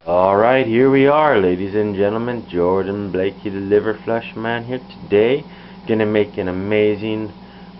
Alright, here we are, ladies and gentlemen. Jordan Blakey, the Liver Flush Man here today. Gonna make an amazing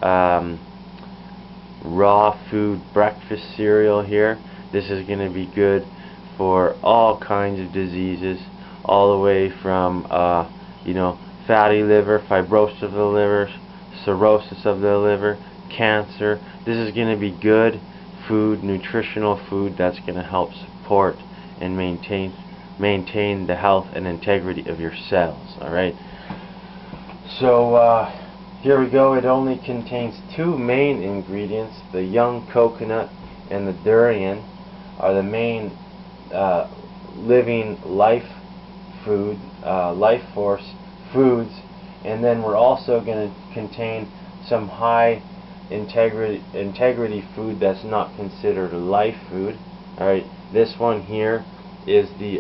raw food breakfast cereal here. This is gonna be good for all kinds of diseases, all the way from fatty liver, fibrosis of the liver, cirrhosis of the liver, cancer. This is gonna be good food, nutritional food that's gonna help support and maintain the health and integrity of your cells. Alright, so here we go. It only contains two main ingredients. The young coconut and the durian are the main living life force foods, and then we're also going to contain some high integrity food that's not considered a life food. Alright, this one here is the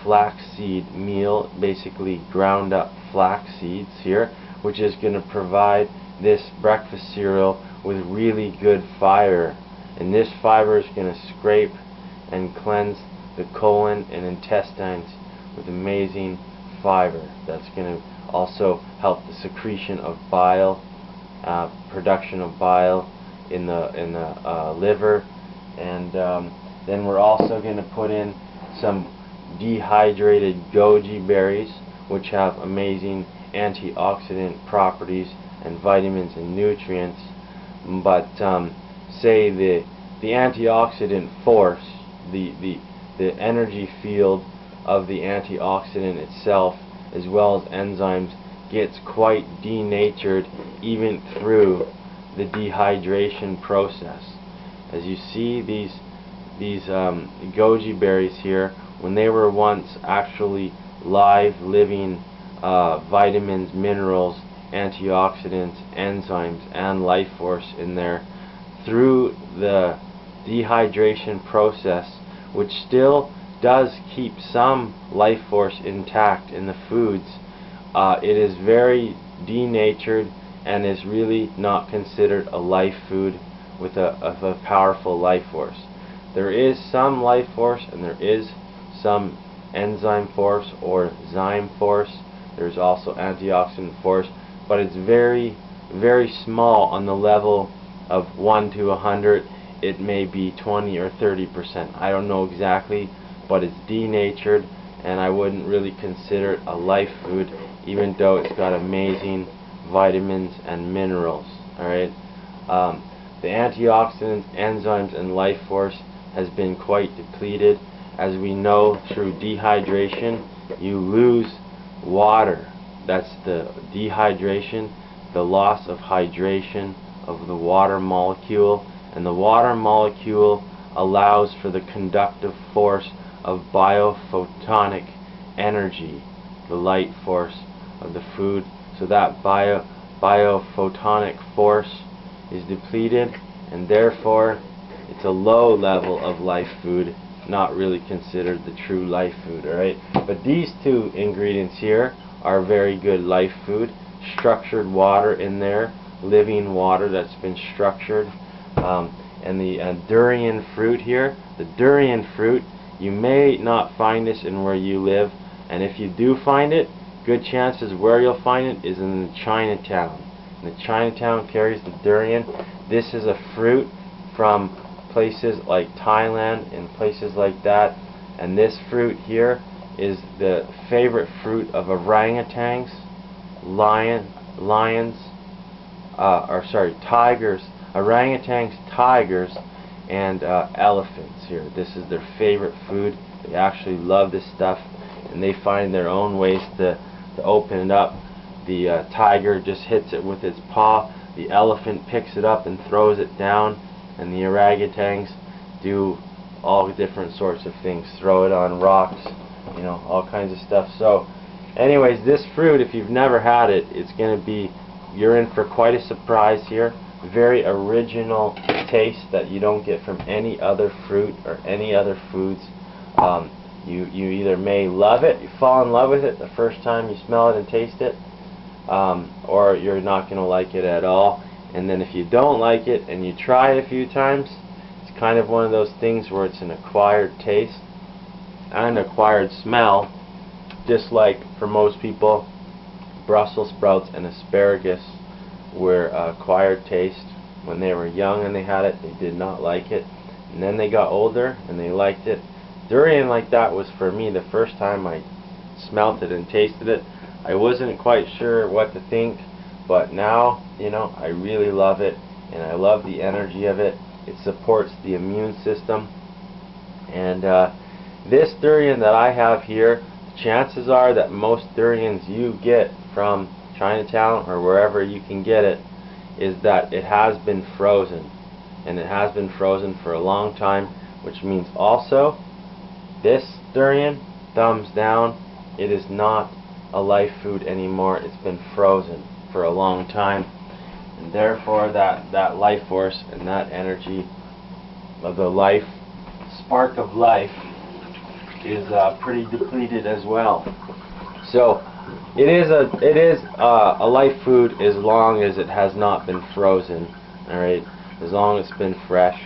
flaxseed meal, basically ground up flax seeds here, which is going to provide this breakfast cereal with really good fiber, and this fiber is going to scrape and cleanse the colon and intestines with amazing fiber. That's going to also help the secretion of bile, production of bile in the liver, and then we're also going to put in some dehydrated goji berries, which have amazing antioxidant properties and vitamins and nutrients. But say the antioxidant force, the energy field of the antioxidant itself, as well as enzymes, gets quite denatured even through the dehydration process. As you see, these goji berries here, when they were once actually live, living vitamins, minerals, antioxidants, enzymes, and life force in there, through the dehydration process, which still does keep some life force intact in the foods, it is very denatured and is really not considered a life food with a powerful life force. There is some life force and there is some enzyme force or zyme force. There's also antioxidant force, but it's very, very small on the level of 1 to 100. It may be 20 or 30%. I don't know exactly, but it's denatured, and I wouldn't really consider it a life food, even though it's got amazing vitamins and minerals. Alright, the antioxidants, enzymes, and life force has been quite depleted. As we know, through dehydration you lose water. That's the dehydration, the loss of hydration of the water molecule, and the water molecule allows for the conductive force of biophotonic energy, the light force of the food. So that biophotonic force is depleted, and therefore it's a low level of life food, not really considered the true life food. Alright, but these two ingredients here are very good life food. Structured water in there, living water that's been structured, and the durian fruit here. The durian fruit, you may not find this in where you live, and if you do find it, good chances where you'll find it is in the Chinatown. And the Chinatown carries the durian. This is a fruit from places like Thailand and places like that, and this fruit here is the favorite fruit of orangutans, tigers, orangutans, tigers, and elephants here. This is their favorite food. They actually love this stuff, and they find their own ways to open it up. The tiger just hits it with its paw, the elephant picks it up and throws it down, and the orangutans do all different sorts of things, throw it on rocks, all kinds of stuff. So anyways, this fruit, if you've never had it, you're in for quite a surprise here. Very original taste that you don't get from any other fruit or any other foods. You either may love it, you fall in love with it the first time you smell it and taste it, or you're not going to like it at all. And then if you don't like it and you try it a few times, it's kind of one of those things where it's an acquired taste and acquired smell, just like for most people Brussels sprouts and asparagus were acquired taste. When they were young and they had it, they did not like it, and then they got older and they liked it. Durian, like that, was for me the first time I smelt it and tasted it. I wasn't quite sure what to think, but now, you know, I really love it, and I love the energy of it. It supports the immune system. And this durian that I have here, chances are that most durians you get from Chinatown or wherever you can get it, is that it has been frozen, and it has been frozen for a long time, which means also this durian, thumbs down, it is not a life food anymore. It's been frozen for a long time, and therefore that life force and that energy of the life spark of life is pretty depleted as well. So it is a life food as long as it has not been frozen. All right, as long as it's been fresh,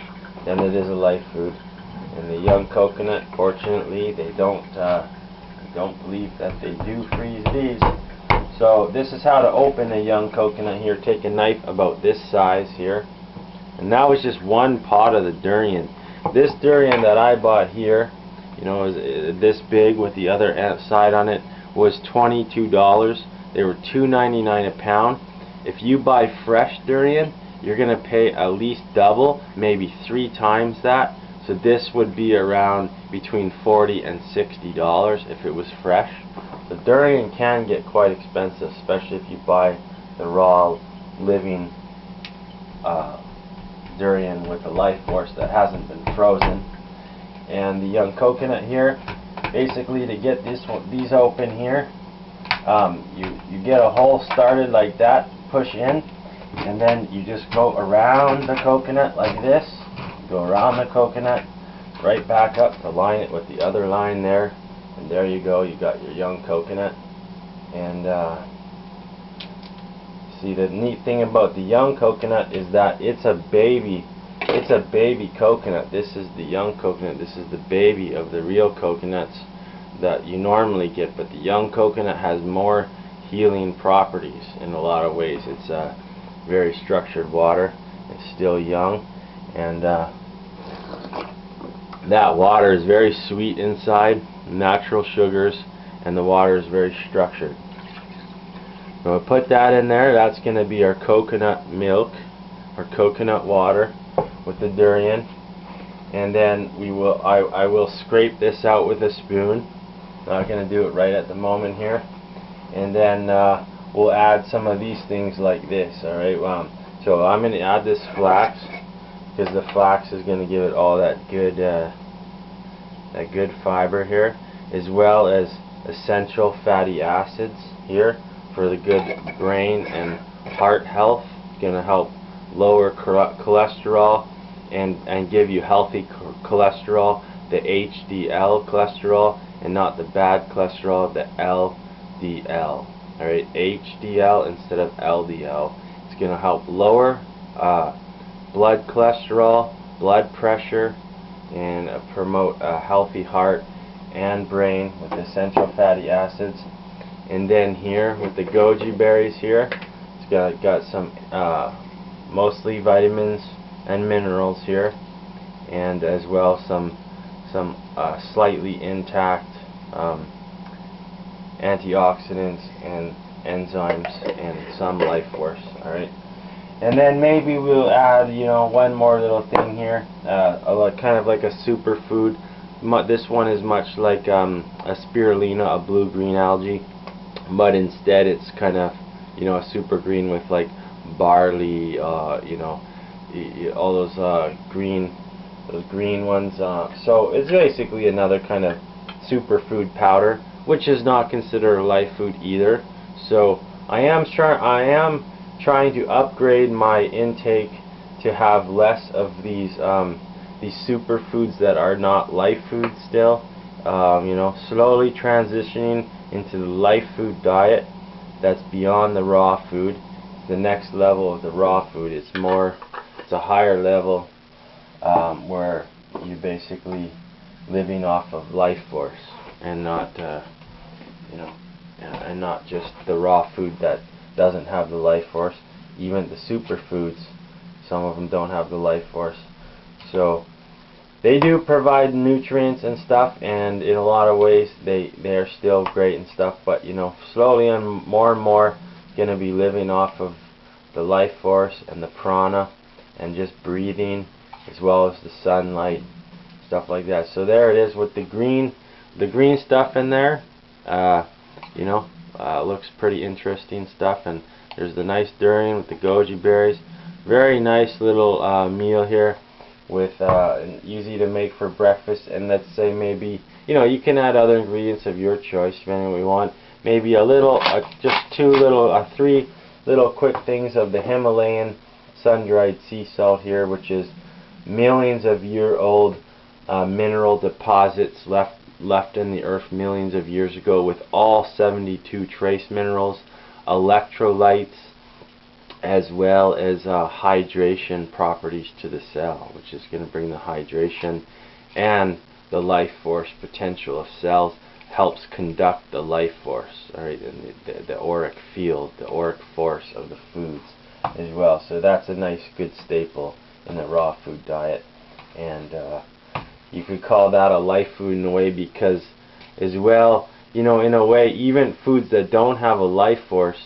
then it is a life food. And the young coconut, fortunately, they don't believe that they do freeze these. So this is how to open a young coconut here. Take a knife about this size here, and that was just one pot of the durian. This durian that I bought here, you know, is this big with the other side on it, was $22. They were $2.99 a pound. If you buy fresh durian, you're gonna pay at least double, maybe 3 times that. So this would be around between $40 and $60 if it was fresh. The durian can get quite expensive, especially if you buy the raw, living durian with the life force that hasn't been frozen. And the young coconut here, basically to get these open here, you get a hole started like that, push in, and then you just go around the coconut like this. Go around the coconut, right back up to line it with the other line there, and there you go, you got your young coconut. And see, the neat thing about the young coconut is that it's a baby coconut. This is the young coconut, this is the baby of the real coconuts that you normally get, but the young coconut has more healing properties in a lot of ways. It's very structured water, it's still young, and that water is very sweet inside, natural sugars, and the water is very structured. So we'll put that in there. That's going to be our coconut milk, or coconut water with the durian. And then I will scrape this out with a spoon. Not going to do it right at the moment here. And then we'll add some of these things like this. Alright, so I'm going to add this flax, because the flax is going to give it all that good fiber here, as well as essential fatty acids here for the good brain and heart health. It's going to help lower cholesterol and give you healthy cholesterol, the HDL cholesterol, and not the bad cholesterol, the LDL. Alright, HDL instead of LDL. It's going to help lower blood cholesterol, blood pressure, and promote a healthy heart and brain with essential fatty acids. And then here with the goji berries here, it's got some mostly vitamins and minerals here, and as well some slightly intact antioxidants and enzymes and some life force. Alright, and then maybe we'll add, you know, one more little thing here, kind of like a superfood. This one is much like a spirulina, a blue-green algae, but instead it's kind of, you know, a super green with like barley, you know, all those green ones. So it's basically another kind of superfood powder, which is not considered a life food either. So I am trying to upgrade my intake to have less of these superfoods that are not life foods still. You know, slowly transitioning into the life food diet that's beyond the raw food. The next level of the raw food, it's a higher level where you basically living off of life force and not and not just the raw food that doesn't have the life force. Even the superfoods, some of them don't have the life force. So they do provide nutrients and stuff, and in a lot of ways they're still great and stuff, but slowly and more gonna be living off of the life force and the prana and just breathing, as well as the sunlight, stuff like that. So there it is with the green stuff in there. Looks pretty interesting stuff. And there's the nice durian with the goji berries. Very nice little meal here, with easy to make for breakfast. And let's say maybe you can add other ingredients of your choice depending on what you want. Maybe a little, just three little quick things of the Himalayan sun-dried sea salt here, which is millions of year old mineral deposits left in the earth millions of years ago, with all 72 trace minerals, electrolytes, as well as hydration properties to the cell, which is going to bring the hydration and the life force potential of cells, helps conduct the life force, alright, and the auric field, the auric force of the foods as well. So that's a nice good staple in the raw food diet. And you could call that a life food in a way, because as well, in a way, even foods that don't have a life force,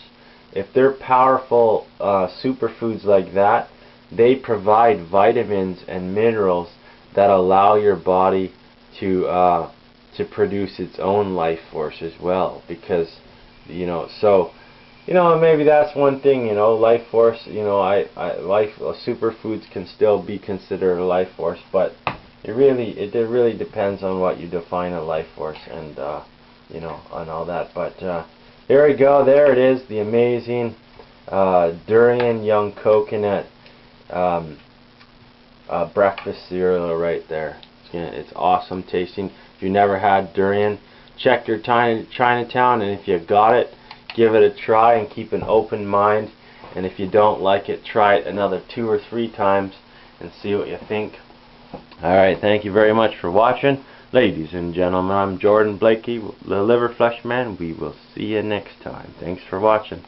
if they're powerful superfoods like that, they provide vitamins and minerals that allow your body to produce its own life force as well. Because so maybe that's one thing, life force, superfoods can still be considered a life force, but it really depends on what you define a life force, and on all that. But there we go. There it is, the amazing durian young coconut breakfast cereal right there. It's awesome tasting. If you never had durian, check your Chinatown, and if you got it, give it a try and keep an open mind. And if you don't like it, try it another 2 or 3 times and see what you think. Alright, thank you very much for watching. Ladies and gentlemen, I'm Jordan Blakey, the Liver Flesh Man. We will see you next time. Thanks for watching.